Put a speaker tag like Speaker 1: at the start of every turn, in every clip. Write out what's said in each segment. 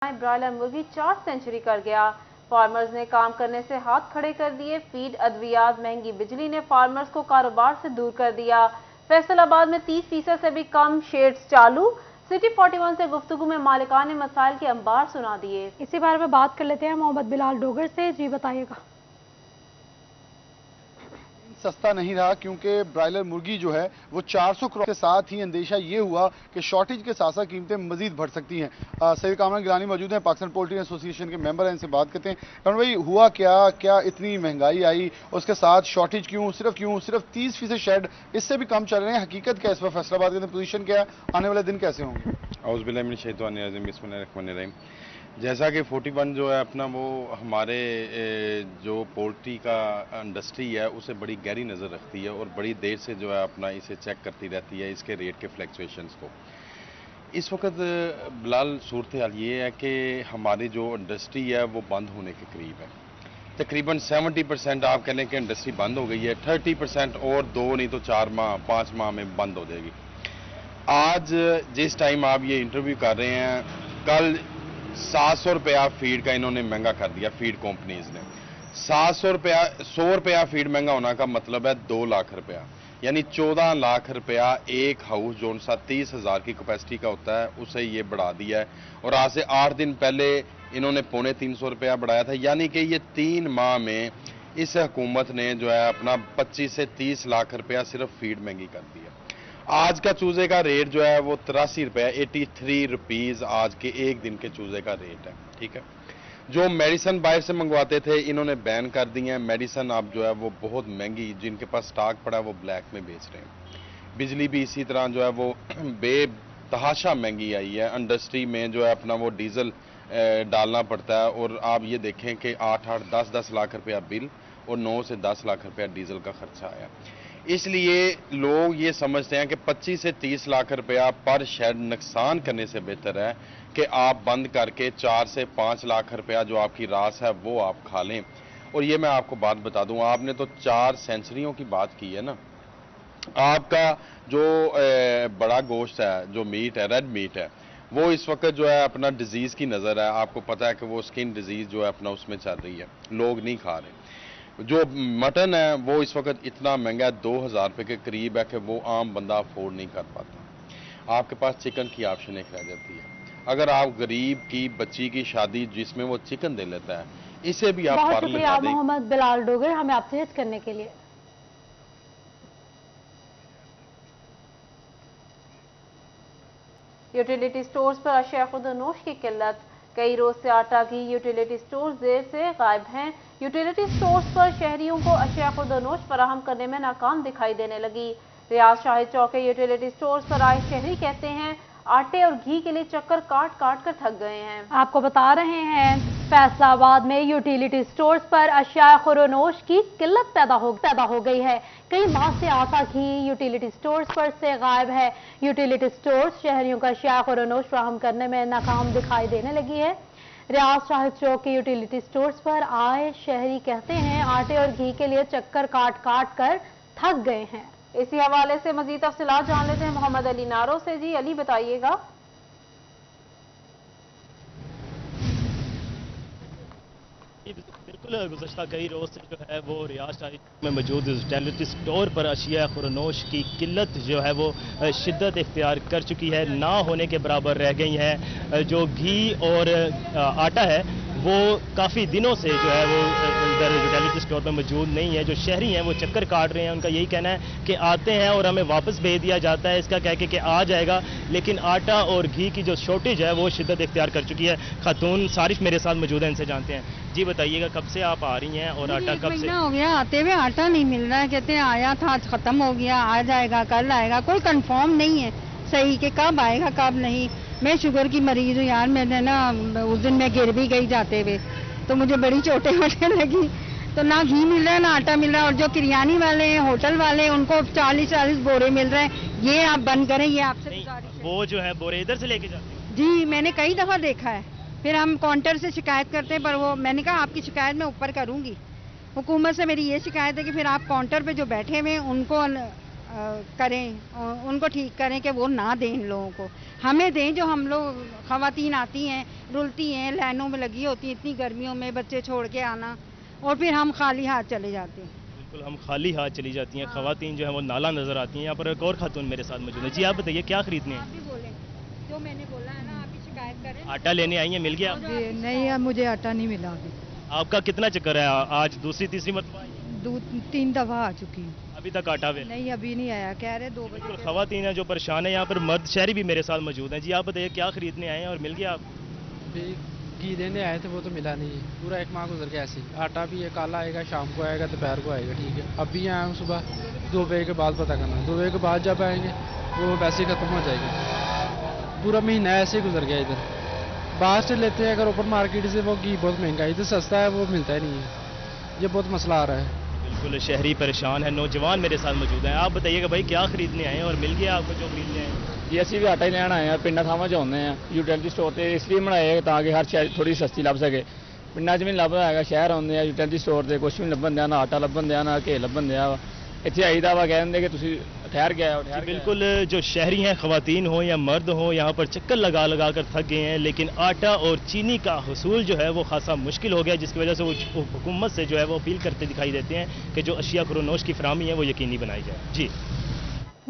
Speaker 1: Broiler मुर्गी 4 century कर गया। फार्मर्स ने काम करने से हाथ खड़े कर दिए। फीड अद्वियात महंगी बिजली ने फार्मर्स को कारोबार से दूर कर दिया। फैसलाबाद में 30% से भी कम शेड्स चालू। सिटी 41 से गुफ्तगू में मालिकाने मसाइल के अंबार सुना दिए।
Speaker 2: इसी बारे में बात कर लेते हैं मोहम्मद बिलाल डोगर से। जी बताइएगा।
Speaker 3: सस्ता नहीं रहा क्योंकि ब्रॉयलर मुर्गी जो है वो 400 करोड़ के साथ ही अंदेशा ये हुआ कि शॉर्टेज के साथ साथ कीमतें मजीद बढ़ सकती हैं। सैयद कामरान गिलानी मौजूद हैं, पाकिस्तान पोल्ट्री एसोसिएशन के मेंबर हैं, इनसे बात करते हैं। कामरान भाई, हुआ क्या इतनी महंगाई आई, उसके साथ शॉर्टेज क्यों सिर्फ 30% शेड, इससे भी कम चल रहे हैं? हकीकत क्या है इस पर? फैसलाबाद के अंदर पोजीशन क्या है? आने वाले दिन कैसे होंगे?
Speaker 4: औज़ बिल्लाहि मिनश शैतानिर रजीम, बिस्मिल्लाहिर्रहमानिर्रहीम। जैसा कि 41 जो है अपना वो हमारे जो पोल्ट्री का इंडस्ट्री है उसे बड़ी गहरी नज़र रखती है और बड़ी देर से जो है अपना इसे चेक करती रहती है, इसके रेट के फ्लक्चुएशंस को। इस वक्त बिलाल सूरत हाल ये है कि हमारी जो इंडस्ट्री है वो बंद होने के करीब है। तकरीबन 70% आप कह लें कि इंडस्ट्री बंद हो गई है। 30% और 2 नहीं तो 4 माह 5 माह में बंद हो जाएगी। आज जिस टाइम आप ये इंटरव्यू कर रहे हैं, कल 700 रुपया फीड का इन्होंने महंगा कर दिया। फीड कंपनीज ने 100 रुपया फीड महंगा होना का मतलब है 2 लाख रुपया, यानी 14 लाख रुपया एक हाउस जो 30,000 की कैपेसिटी का होता है उसे ये बढ़ा दिया है। और आज से 8 दिन पहले इन्होंने 350 रुपया बढ़ाया था, यानी कि ये 3 माह में इस हुकूमत ने जो है अपना 25 से 30 लाख रुपया सिर्फ फीड महंगी कर दिया। आज का चूजे का रेट जो है वो 83 रुपया, 83 रुपीज़ आज के एक दिन के चूजे का रेट है। ठीक है, जो मेडिसिन बाहर से मंगवाते थे इन्होंने बैन कर दी है। मेडिसिन अब जो है वो बहुत महंगी, जिनके पास स्टॉक पड़ा है वो ब्लैक में बेच रहे हैं। बिजली भी इसी तरह जो है वो बेतहाशा महंगी आई है। इंडस्ट्री में जो है अपना वो डीजल डालना पड़ता है और आप ये देखें कि 8-8, 10-10 लाख रुपया बिल और 9 से 10 लाख रुपया डीजल का खर्चा आया। इसलिए लोग ये समझते हैं कि 25 से 30 लाख रुपया पर शेड नुकसान करने से बेहतर है कि आप बंद करके 4 से 5 लाख रुपया जो आपकी रास है वो आप खा लें। और ये मैं आपको बात बता दूं, आपने तो 4 सेंचुरियों की बात की है ना। आपका जो बड़ा गोश्त है, जो मीट है, रेड मीट है, वो इस वक्त जो है अपना डिजीज़ की नज़र है। आपको पता है कि वो स्किन डिजीज़ जो है अपना उसमें चल रही है, लोग नहीं खा रहे। जो मटन है वो इस वक्त इतना महंगा है, 2000 रुपये के करीब है कि वो आम बंदा अफोर्ड नहीं कर पाता। आपके पास चिकन की ऑप्शन एक रह जाती है। अगर आप गरीब की बच्ची की शादी जिसमें वो चिकन दे लेता है, इसे भी आप
Speaker 2: बहुत शुक्रिया मोहम्मद बिलाल डोगर हमें अपडेट करने के लिए।
Speaker 1: यूटिलिटी स्टोर्स पर अशिया खुर्दनोश की किल्लत। कई रोज से आटा घी यूटिलिटी स्टोर्स देर से गायब हैं। यूटिलिटी स्टोर्स पर शहरियों को अशिया खुर्दनोश फराहम करने में नाकाम दिखाई देने लगी। रियाज शाहिद चौक के यूटिलिटी स्टोर्स पर आए शहरी कहते हैं आटे और घी के लिए चक्कर काट काट कर थक गए हैं।
Speaker 2: आपको बता रहे हैं फैसलाबाद में यूटिलिटी स्टोर्स पर अशिया खुर्दनोश की किल्लत पैदा हो गई है। कई माह से आटा घी यूटिलिटी स्टोर्स पर से गायब है। यूटिलिटी स्टोर्स शहरियों का अशिया खुर्दनोश फराहम करने में नाकाम दिखाई देने लगी है। रियाज शाहिद चौक के यूटिलिटी स्टोर्स पर आए शहरी कहते हैं आटे और घी के लिए चक्कर काट काट कर थक गए हैं।
Speaker 1: इसी हवाले से मजीद तफसीलात जान लेते हैं मोहम्मद अली नारो से। जी अली बताइएगा।
Speaker 5: बिल्कुल, गुज़श्ता कई रोज से जो है वो रियाज शाहिद में मौजूद यूटिलिटी स्टोर पर अशिया खुर्दनोश की किल्लत जो है वो शिद्दत इख्तियार कर चुकी है, ना होने के बराबर रह गई है। जो घी और आटा है वो काफ़ी दिनों से जो है वो इधर यूटिलिटी स्टोर पर मौजूद नहीं है। जो शहरी हैं वो चक्कर काट रहे हैं। उनका यही कहना है कि आते हैं और हमें वापस भेज दिया जाता है, इसका कह के कि आ जाएगा, लेकिन आटा और घी की जो शॉर्टेज है वो शिद्दत इख्तियार कर चुकी है। खातून सारिफ मेरे साथ मौजूद है, इनसे जानते हैं। जी बताइएगा, कब से आप आ रही हैं और आटा कब से?
Speaker 6: हो गया आते हुए, आटा नहीं मिल रहा है। कहते हैं आया था, आज खत्म हो गया, आ जाएगा, कल आएगा, कोई कंफर्म नहीं है सही कि कब आएगा कब नहीं। मैं शुगर की मरीज हूँ यार, मैंने ना उस दिन मैं गिर भी गई जाते हुए, तो मुझे बड़ी चोटें वोटें लगी। तो ना घी मिल रहा है ना आटा मिल रहा है। और जो किरियानी वाले हैं, होटल वाले हैं, उनको 40-40 बोरे मिल रहे हैं। ये आप बंद करें, ये आपसे गुजारिश है।
Speaker 5: वो जो है बोरे इधर से लेके जाते हैं?
Speaker 6: जी मैंने कई दफा देखा है। फिर हम काउंटर से शिकायत करते हैं, पर वो मैंने कहा आपकी शिकायत मैं ऊपर करूंगी। हुकूमत से मेरी ये शिकायत है कि फिर आप काउंटर पे जो बैठे हुए हैं उनको करें, उनको ठीक करें कि वो ना दें इन लोगों को, हमें दें। जो हम लोग खवातीन आती हैं, रुलती हैं, लाइनों में लगी होती हैं इतनी गर्मियों में, बच्चे छोड़ के आना, और फिर हम खाली हाथ चले जाते हैं।
Speaker 5: बिल्कुल, हम खाली हाथ चली जाती हैं। खवातीन जो है वो नाला नज़र आती हैं। यहाँ पर एक और खातून मेरे साथ मौजूद है। जी आप बताइए क्या खरीदने
Speaker 6: आप
Speaker 5: हैं?
Speaker 6: भी बोलें, जो मैंने बोला है ना, आप भी शिकायत करें।
Speaker 5: आटा लेने आई हैं, मिल गया?
Speaker 6: नहीं, मुझे आटा नहीं मिला अभी।
Speaker 5: आपका कितना चक्कर है? आज दूसरी तीसरी मरतबा आई हैं?
Speaker 6: 2-3 दफा आ चुकी हूँ।
Speaker 5: अभी तक आटा वे
Speaker 6: नहीं, अभी नहीं आया, कह रहे 2
Speaker 5: बिल्कुल,
Speaker 6: बजे।
Speaker 5: खवातीन हैं जो परेशान है। यहाँ पर मर्द शहरी भी मेरे साथ मौजूद हैं। जी आप बताइए क्या खरीदने आए हैं और मिल गया?
Speaker 7: घी लेने आए थे, वो तो मिला नहीं है। पूरा 1 माह गुजर गया ऐसे ही। आटा भी है, काला आएगा, शाम को आएगा, दोपहर को आएगा। ठीक है, अभी आया हूँ सुबह 2 बजे के बाद पता करना। 2 बजे के बाद जब आएंगे वो वैसे ही ख़त्म हो जाएगी। पूरा महीना ऐसे ही गुजर गया इधर। बाहर से लेते हैं अगर ओपन मार्केट से, वो घी बहुत महंगा है, इधर सस्ता है वो मिलता ही नहीं है। ये बहुत मसला आ रहा है।
Speaker 5: बिल्कुल, शहरी परेशान है। नौजवान मेरे साथ मौजूद हैं। आप बताइएगा भाई क्या खरीदने आए हैं और मिल गया आपको जो खरीदने आए हैं?
Speaker 8: जी ਅਸੀਂ ਵੀ ਆਟਾ ਹੀ ਲੈਣ ਆਏ ਆ। ਪਿੰਡਾਂ ਥਾਵਾਂ 'ਚ ਆਉਂਦੇ ਆ, ਯੂਟਿਲਿਟੀ ਸਟੋਰ ਤੇ ਇਸ ਲਈ ਬਣਾਏ ਤਾਂ ਕਿ ਹਰ ਚੀਜ਼ ਥੋੜੀ ਸਸਤੀ ਲੱਭ ਸਕੇ। ਪਿੰਡਾਂ 'ਚ ਵੀ ਨਹੀਂ ਲੱਭਦਾ ਹੈਗਾ, ਸ਼ਹਿਰ ਆਉਂਦੇ ਆ ਯੂਟਿਲਿਟੀ ਸਟੋਰ ਤੇ ਕੁਝ ਵੀ ਨਹੀਂ ਲੱਭਣ ਦਿਆ, ਨਾ ਆਟਾ ਲੱਭਣ ਦਿਆ, ਨਾ ਘੇ ਲੱਭਣ ਦਿਆ। ਇੱਥੇ ਆਈਦਾ ਵਾ, ਕਹਿ ਦਿੰਦੇ ਕਿ ਤੁਸੀਂ ठहर गया हो, ठहर गया।
Speaker 5: बिल्कुल, जो शहरी हैं, ख़वातीन हो या मर्द हो, यहाँ पर चक्कर लगा लगा कर थक गए हैं। लेकिन आटा और चीनी का हसूल जो है वो खासा मुश्किल हो गया, जिसकी वजह से वो हुकूमत से जो है वो अपील करते दिखाई देते हैं कि जो अशिया खुरोनोश की फराहमी है वो यकीनी बनाई जाए। जी,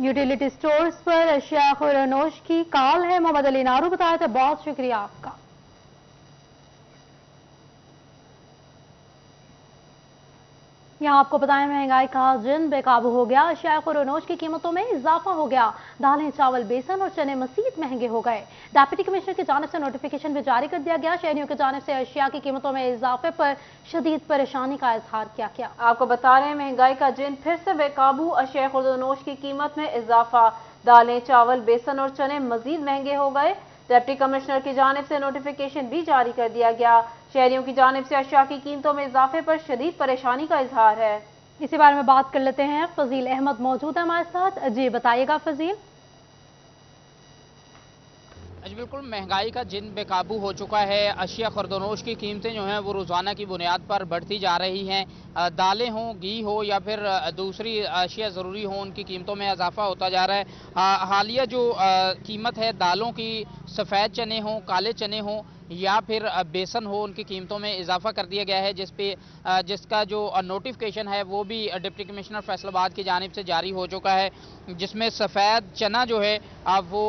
Speaker 2: यूटिलिटी स्टोर्स पर अशिया खुरोनोश की काल है। मोहम्मद अली नारू बताया था, बहुत शुक्रिया आपका। यहाँ आपको बताएं, महंगाई का जिन बेकाबू हो गया। अशिया खुरोनोश की कीमतों में इजाफा हो गया। दालें, चावल, बेसन और चने मजीद महंगे हो गए। डिप्टी कमिश्नर की जानिब से नोटिफिकेशन भी जारी कर दिया गया। शहरियों की जानिब से अशिया की कीमतों में इजाफे पर शदीद परेशानी का इजहार किया गया।
Speaker 1: आपको बता रहे हैं, महंगाई का जिन फिर से बेकाबू। अशिया खुर्दनोश की कीमत में इजाफा। दालें, चावल, बेसन और चने मजीद महंगे हो गए। डिप्टी कमिश्नर की जानिब से नोटिफिकेशन भी जारी कर दिया गया। शहरियों की जानिब से अशिया की कीमतों में इजाफे पर शदीद परेशानी का इजहार है।
Speaker 2: इसी बारे में बात कर लेते हैं। फजील अहमद मौजूद है हमारे साथ। जी बताइएगा फजील।
Speaker 9: जी बिल्कुल, महंगाई का जिन बेकाबू हो चुका है। अशिया खुर्दनोश की कीमतें जो हैं वो रोज़ाना की बुनियाद पर बढ़ती जा रही हैं। दालें हों, घी हो या फिर दूसरी अशिया ज़रूरी हो, उनकी कीमतों में इजाफा होता जा रहा है। हालिया जो कीमत है दालों की, सफ़ेद चने हों, काले चने हों या फिर बेसन हो, उनकी कीमतों में इजाफा कर दिया गया है, जिसका जो नोटिफिकेशन है वो भी डिप्टी कमिश्नर फैसलाबाद की जानिब से जारी हो चुका है। जिसमें सफ़ेद चना जो है वो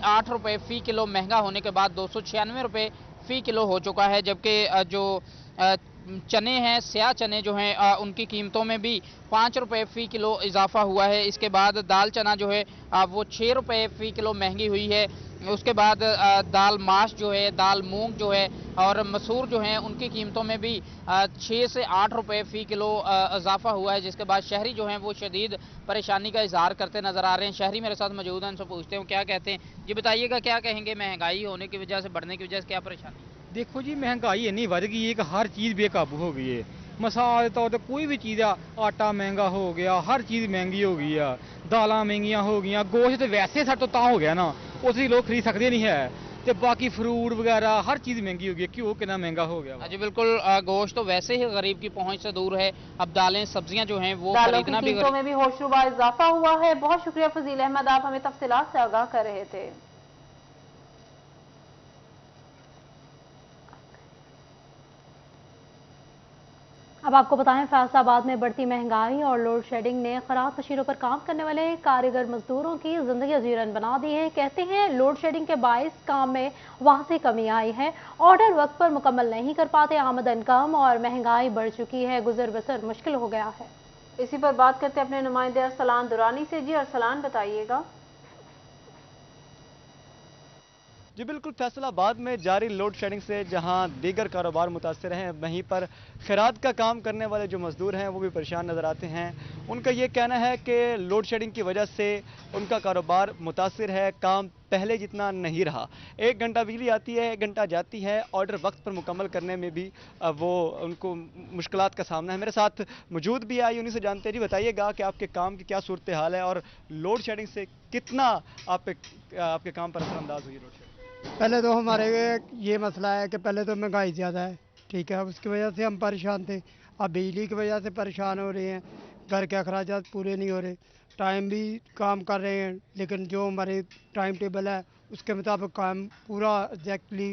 Speaker 9: 8 रुपये फ़ी किलो महंगा होने के बाद 296 रुपये फ़ी किलो हो चुका है। जबकि जो चने हैं, स्याह चने जो हैं, उनकी कीमतों में भी 5 रुपये फ़ी किलो इजाफा हुआ है। इसके बाद दाल चना जो है वो 6 रुपये फ़ी किलो महंगी हुई है। उसके बाद दाल माश जो है, दाल मूंग जो है और मसूर जो हैं, उनकी कीमतों में भी 6 से 8 रुपये फ़ी किलो इजाफा हुआ है। जिसके बाद शहरी जो हैं वो शदीद परेशानी का इजहार करते नज़र आ रहे हैं। शहरी मेरे साथ मौजूद हैं, उनसे पूछते हैं क्या कहते हैं। जी बताइएगा, क्या कहेंगे, महंगाई होने की वजह से, बढ़ने की वजह से क्या परेशानी?
Speaker 10: देखो जी, महंगाई इतनी बढ़ गई है कि हर चीज़ बेकाबू हो गई है। मिसाल तौर पर कोई भी चीज़ है, आटा महंगा हो गया, हर चीज़ महंगी हो गई है, दालां महंगियां हो गई, गोश्त वैसे सर तो हो गया ना, उसी लोग खरीद सकते नहीं है। तो बाकी फ्रूट वगैरह हर चीज़ महंगी हो गई। क्यों, कितना महंगा हो गया।
Speaker 9: जी बिल्कुल, गोश्त तो वैसे ही गरीब की पहुंच से दूर है। अब दालें, सब्जियां जो हैं वो खरीदना भी,
Speaker 1: कीमतों में भी होशरुबा इजाफा हुआ है। बहुत शुक्रिया फजील अहमद, आप हमें तफसीलात से आगाह कर रहे थे।
Speaker 2: अब आपको बताएं, फैसलाबाद में बढ़ती महंगाई और लोड शेडिंग ने खराब मशीनों पर काम करने वाले कारीगर मजदूरों की जिंदगी अजीरन बना दी है। कहते हैं लोड शेडिंग के बायस काम में वाज़ेह कमी आई है। ऑर्डर वक्त पर मुकम्मल नहीं कर पाते, आमदन कम और महंगाई बढ़ चुकी है, गुजर बसर मुश्किल हो गया है।
Speaker 1: इसी पर बात करते हैं अपने नुमाइंदे अरसलान दुरानी से। जी अरसलान, बताइएगा।
Speaker 11: जी बिल्कुल, फैसलाबाद में जारी लोड शेडिंग से जहां दीगर कारोबार मुतासर हैं, वहीं पर खैरात का काम करने वाले जो मजदूर हैं वो भी परेशान नज़र आते हैं। उनका ये कहना है कि लोड शेडिंग की वजह से उनका कारोबार मुतासर है, काम पहले जितना नहीं रहा। 1 घंटा बिजली आती है, 1 घंटा जाती है, ऑर्डर वक्त पर मुकम्मल करने में भी वो उनको मुश्किलात का सामना है। मेरे साथ मौजूद भी आई, उन्हीं से जानते हैं। जी बताइएगा कि आपके काम की क्या सूरत हाल है और लोड शेडिंग से कितना आपके काम पर असरअंदाज हुई लोड शेडिंग?
Speaker 12: पहले तो हमारे ये मसला है कि पहले तो महंगाई ज़्यादा है, ठीक है, उसकी वजह से हम परेशान थे। अब बिजली की वजह से परेशान हो रहे हैं, घर के अखराजात पूरे नहीं हो रहे, टाइम भी काम कर रहे हैं, लेकिन जो हमारे टाइम टेबल है उसके मुताबिक काम पूरा एग्जैक्टली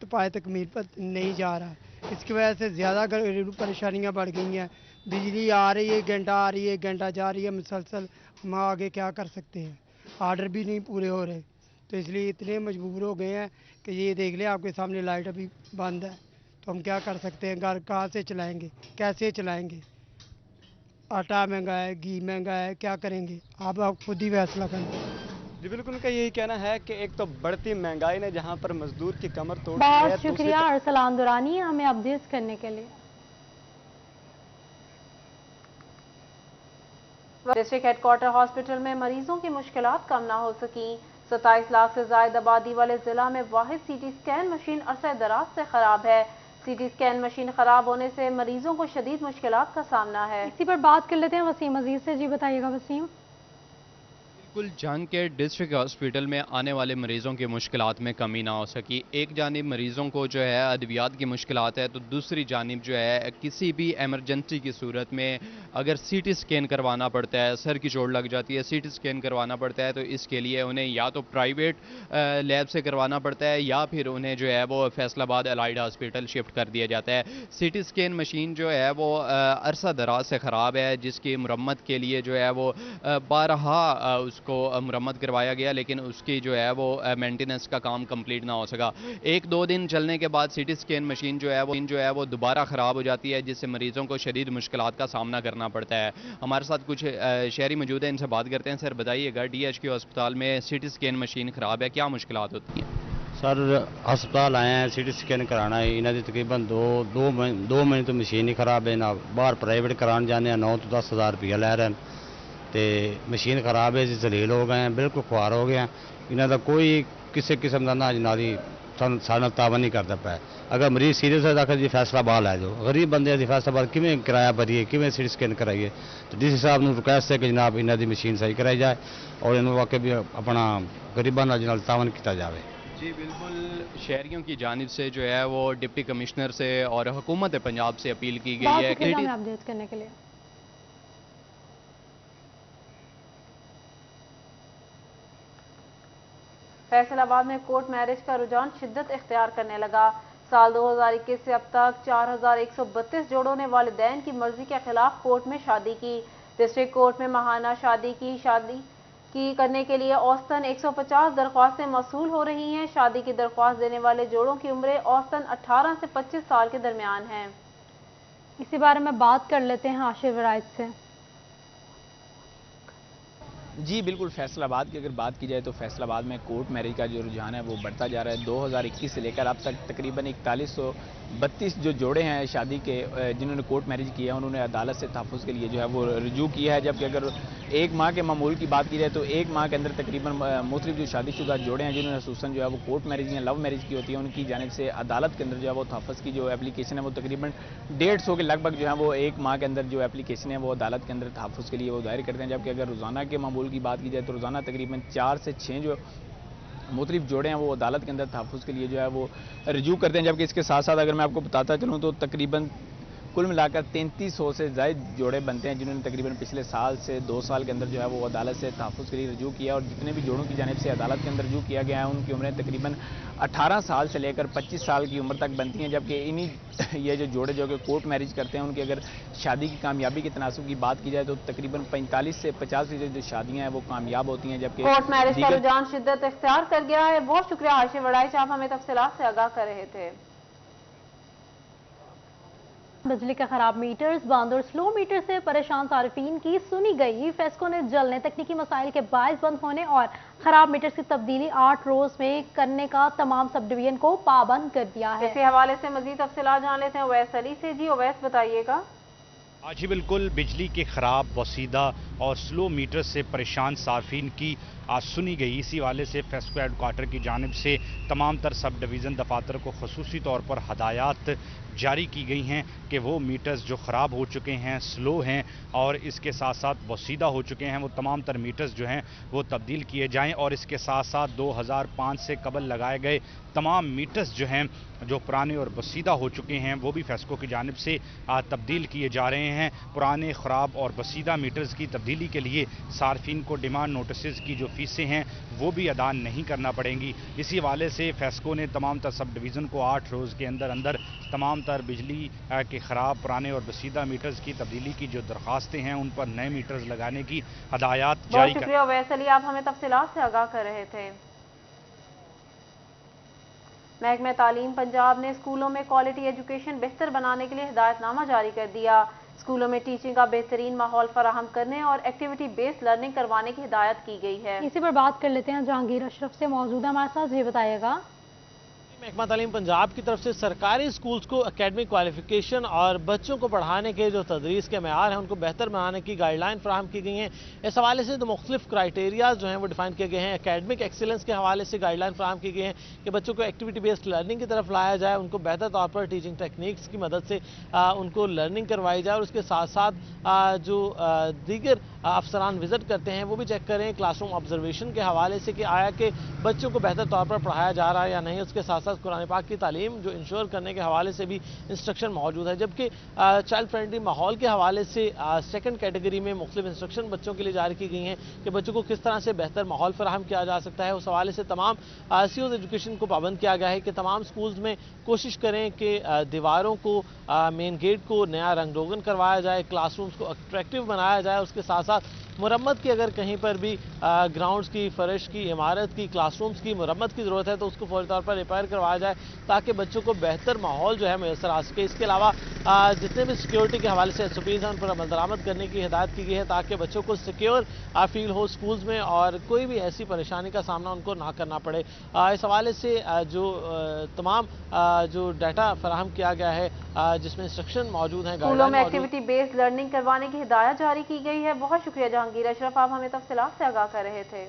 Speaker 12: पाए तकमील पर नहीं जा रहा है। इसकी वजह से ज़्यादा घरेलू परेशानियाँ बढ़ गई हैं। बिजली आ रही है, घंटा आ रही है, घंटा जा रही है मुसलसल। हम आगे क्या कर सकते हैं, आर्डर भी नहीं पूरे हो रहे, तो इसलिए इतने मजबूर हो गए हैं कि ये देख लें आपके सामने लाइट अभी बंद है, तो हम क्या कर सकते हैं, घर कहाँ से चलाएंगे, कैसे चलाएंगे। आटा महंगा है, घी महंगा है, क्या करेंगे, आप खुद ही फैसला करें।
Speaker 11: जी बिल्कुल, उनका यही कहना है कि एक तो बढ़ती महंगाई ने जहां पर मजदूर की कमर तोड़ दी है।
Speaker 2: बहुत शुक्रिया अरसलान दुरानी हमें अपडेट्स करने के लिए।
Speaker 1: डिस्ट्रिक्ट हेडक्वार्टर हॉस्पिटल में मरीजों की मुश्किलात कम ना हो सकी। 27 लाख से ज्यादा आबादी वाले जिला में वाहिद सीटी स्कैन मशीन अरसे दराज से खराब है। सीटी स्कैन मशीन खराब होने से मरीजों को शदीद मुश्किलात का सामना है।
Speaker 2: इसी पर बात कर लेते हैं वसीम अजीज से। जी बताइएगा वसीम।
Speaker 13: बिल्कुल, जंग के डिस्ट्रिक्ट हॉस्पिटल में आने वाले मरीज़ों की मुश्किलात में कमी ना हो सकी। एक जानिब मरीज़ों को जो है अद्वियात की मुश्किलात है, तो दूसरी जानिब जो है किसी भी एमरजेंसी की सूरत में अगर सीटी स्कैन करवाना पड़ता है, सर की चोट लग जाती है, सीटी स्कैन करवाना पड़ता है, तो इसके लिए उन्हें या तो प्राइवेट लैब से करवाना पड़ता है या फिर उन्हें जो है वो फैसलाबाद अलाइड हॉस्पिटल शिफ्ट कर दिया जाता है। सीटी स्कैन मशीन जो है वो अरसा दराज से ख़राब है, जिसकी मुरम्मत के लिए जो है वो बारहा को मुरम्मत करवाया गया, लेकिन उसकी जो है वो मेंटेनेंस का काम कंप्लीट ना हो सका। 1-2 दिन चलने के बाद सीटी स्कैन मशीन जो है वो दोबारा ख़राब हो जाती है, जिससे मरीज़ों को शदीद मुश्किलात का सामना करना पड़ता है। हमारे साथ कुछ शहरी मौजूद हैं, इनसे बात करते हैं। सर बताइएगा, DHQ अस्पताल में सीटी स्कैन मशीन ख़राब है, क्या मुश्किलात होती हैं?
Speaker 14: सर अस्पताल आए हैं, सीटी स्कैन कराना है, इन्हें तकरीबन दो महीने तो मशीन ही खराब है ना। बाहर प्राइवेट कराने जाने 9 तो 10 हज़ार रुपया लै रहे हैं, तो मशीन खराब है जी, जलील हो गए हैं, बिल्कुल खुआर हो गए हैं। इन्हों का कोई किसी किस्म का ना जनाली सानू तावा नहीं करता पाया। अगर मरीज सीरियस है तो जी फैसलाबाद लै जाओ, गरीब बंदे की फैसलाबाद किमें किराया भरीए, किमें सीटी स्कैन कराइए। तो डीसी साहब को रिक्वेस्ट है कि जनाब इन्हों की मशीन सही कराई जाए और इन्होंने वाकई भी अपना गरीबों नाल तावन किया जाए।
Speaker 13: जी बिल्कुल, शहरियों की जानिब से जो है वो डिप्टी कमिश्नर से और हुकूमत पंजाब से अपील की गई है कि
Speaker 2: अपडेट करने के लिए।
Speaker 1: फैसलाबाद में कोर्ट मैरिज का रुझान शिद्दत इख्तियार करने लगा। साल 2021 से अब तक 4132 जोड़ों ने वालिदैन की मर्जी के खिलाफ कोर्ट में शादी की। डिस्ट्रिक्ट कोर्ट में माहाना शादी की करने के लिए औसतन 150 दरख्वास्तें मौसूल हो रही हैं। शादी की दरख्वास्त देने वाले जोड़ों की उम्रें औसतन 18 से 25 साल के दरमियान हैं।
Speaker 2: इसी बारे में बात कर लेते हैं आशिफ वराइद से।
Speaker 15: जी बिल्कुल, फैसलाबाद की अगर बात की जाए तो फैसलाबाद में कोर्ट मैरिज का जो रुझान है वो बढ़ता जा रहा है। 2021 से लेकर अब तक तकरीबन 4132 जो जोड़े हैं शादी के जिन्होंने कोर्ट मैरिज किया, उन्होंने अदालत से तहफ़्फ़ुज़ के लिए जो है वो रजू किया है। जबकि अगर एक माह के मामूल की बात की जाए तो एक माह के अंदर तकरीबन मुख्तलिफ जो शादीशुदा जोड़े हैं जिन्होंने खसूसन जो है वो कोर्ट मैरिज या लव मैरिज की होती है, उनकी जानिब से अदालत के अंदर जो है वो तहफ़्फ़ुज़ की जो एप्लीकेशन है वो तकरीबन 150 के लगभग जो है वो एक माह के अंदर जो एप्लीकेशन है वो अदालत के अंदर तहफ़्फ़ुज़ के लिए वो दायर करते हैं। जबकि अगर रोज़ाना के मामूल की बात की जाए तो रोज़ाना तकरीबन 4 से 6 जो मुख्तलिफ जोड़े हैं वो अदालत के अंदर तहफ़्फ़ुज़ के लिए जो है वो रजू करते हैं। जबकि इसके साथ साथ अगर मैं आपको बताता चलूँ तो तकरीबन कुल मिलाकर 3300 से ज़ायद जोड़े बनते हैं जिन्होंने तकरीबन पिछले साल से 2 साल के अंदर जो है वो अदालत से तहफ़्फ़ुज़ के लिए रजू किया। और जितने भी जोड़ों की जानिब से अदालत के अंदर रजू किया गया है उनकी उम्रें तकरीबन 18 साल से लेकर 25 साल की उम्र तक बनती हैं। जबकि इन्हीं ये जो जोड़े जो कि कोर्ट मैरिज करते हैं उनकी अगर शादी की कामयाबी के तनासुब की बात की जाए तो तकरीबन 45 से 50% जो शादियाँ हैं वो कामयाब होती हैं। जबकि
Speaker 1: कोर्ट मैरिज का रुझान शिद्दत इख्तियार कर गया है। बहुत शुक्रिया आशिफ वड़ाइच, आप हमें तफसीलात से आगाह कर रहे थे।
Speaker 2: बिजली के खराब मीटर्स बंद और स्लो मीटर से परेशान सार्फिन की सुनी गई। फेस्को ने जलने, तकनीकी मसाइल के बायस बंद होने और खराब मीटर्स की तब्दीली 8 रोज में करने का तमाम सब डिवीजन को पाबंद कर दिया है।
Speaker 1: इसी हवाले से मजीद तफसीलात जान लेते हैं ओवैस अली से। जी ओवैस बताइएगा।
Speaker 16: जी बिल्कुल, बिजली के खराब, वसीदा और स्लो मीटर से परेशान सार्फिन की सुनी गई। इसी हवाले से फेस्को हेडक्वार्टर की जानिब से तमाम तर सब डिवीज़न दफातर को खसूसी तौर पर हदायत जारी की गई हैं कि वो मीटर्स जो ख़राब हो चुके हैं, स्लो हैं और इसके साथ साथ बोसीदा हो चुके हैं, वो तमाम तर मीटर्स जो हैं वो तब्दील किए जाएं और इसके साथ साथ 2005 से कबल लगाए गए तमाम मीटर्स जो हैं जो पुराने और बसीदा हो चुके हैं वो भी फेस्को की जानिब से तब्दील किए जा रहे हैं। पुराने ख़राब और बसीदा मीटर्स की तब्दीली के लिए सार्फिन को डिमांड नोटिस की जो फ़ीसें हैं वो भी अदा नहीं करना पड़ेंगी। इसी हवाले से फेस्को ने तमाम तर सब डिवीज़न को 8 रोज़ के अंदर अंदर तमाम तर बिजली के ख़राब, पुराने और बसीदा मीटर्स की तब्दीली की जो दरख्वास्तें हैं उन पर नए मीटर्स लगाने की हदायत जारी कर।
Speaker 1: शुक्रिया वैस अली, आप हमें तफसीलात से आगाह कर रहे थे। महकमे तालीम पंजाब ने स्कूलों में क्वालिटी एजुकेशन बेहतर बनाने के लिए हिदायतनामा जारी कर दिया। स्कूलों में टीचिंग का बेहतरीन माहौल फराहम करने और एक्टिविटी बेस्ड लर्निंग करवाने की हिदायत की गई है।
Speaker 2: इसी पर बात कर लेते हैं, जहांगीर अशरफ से मौजूद है हमारे साथ, ये बताइएगा।
Speaker 17: महकमा तालीम पंजाब की तरफ से सरकारी स्कूल्स को एकेडमिक क्वालिफिकेशन और बच्चों को पढ़ाने के जो तदरीस के मेयार हैं उनको बेहतर बनाने की गाइडलाइन फराहम की गई हैं। इस हवाले से तो मुख्तलिफ क्राइटेरियाज जो हैं वो डिफाइन किए गए हैं। एकेडमिक एक्सीलेंस के हवाले से गाइडलाइन फराहम की गई हैं कि बच्चों को एक्टिविटी बेस्ड लर्निंग की तरफ लाया जाए, उनको बेहतर तौर पर टीचिंग टेक्निक्स की मदद से उनको लर्निंग करवाई जाए और उसके साथ साथ जो दीगर अफसरान विजिट करते हैं वो भी चेक करें क्लासरूम ऑब्जर्वेशन के हवाले से कि आया कि बच्चों को बेहतर तौर पर पढ़ाया जा रहा है या नहीं। उसके साथ साथ कुरान पाक की तालीम जो इंश्योर करने के हवाले से भी इंस्ट्रक्शन मौजूद है। जबकि चाइल्ड फ्रेंडली माहौल के हवाले से सेकंड कैटेगरी में मुख्तलिफ इंस्ट्रक्शन बच्चों के लिए जारी की गई हैं कि बच्चों को किस तरह से बेहतर माहौल फराहम किया जा सकता है। उस हवाले से तमाम सीओज एजुकेशन को पाबंद किया गया है कि तमाम स्कूल्स में कोशिश करें कि दीवारों को, मेन गेट को नया रंग रोगन करवाया जाए, क्लासरूम्स को अट्रैक्टिव बनाया जाए। उसके साथ साथ मुरम्मत की अगर कहीं पर भी ग्राउंड्स की, फर्श की, इमारत की, क्लासरूम्स की मुरम्मत की ज़रूरत है तो उसको फौरी तौर पर रिपेयर करवाया जाए ताकि बच्चों को बेहतर माहौल जो है मैसर आ सके। इसके अलावा जितने भी सिक्योरिटी के हवाले से SOPs हैं उन पर अमल दरामद करने की हिदायत की गई है ताकि बच्चों को सिक्योर फील हो स्कूल्स में और कोई भी ऐसी परेशानी का सामना उनको ना करना पड़े। इस हवाले से जो तमाम जो डाटा फराहम किया गया है जिसमें इंस्ट्रक्शन मौजूद हैं,
Speaker 1: स्कूलों में एक्टिविटी बेस्ड लर्निंग करवाने की हिदायत जारी की गई है। बहुत शुक्रिया जहांगीर अशरफ, आप हमें तफसीलात से आगाह कर रहे थे।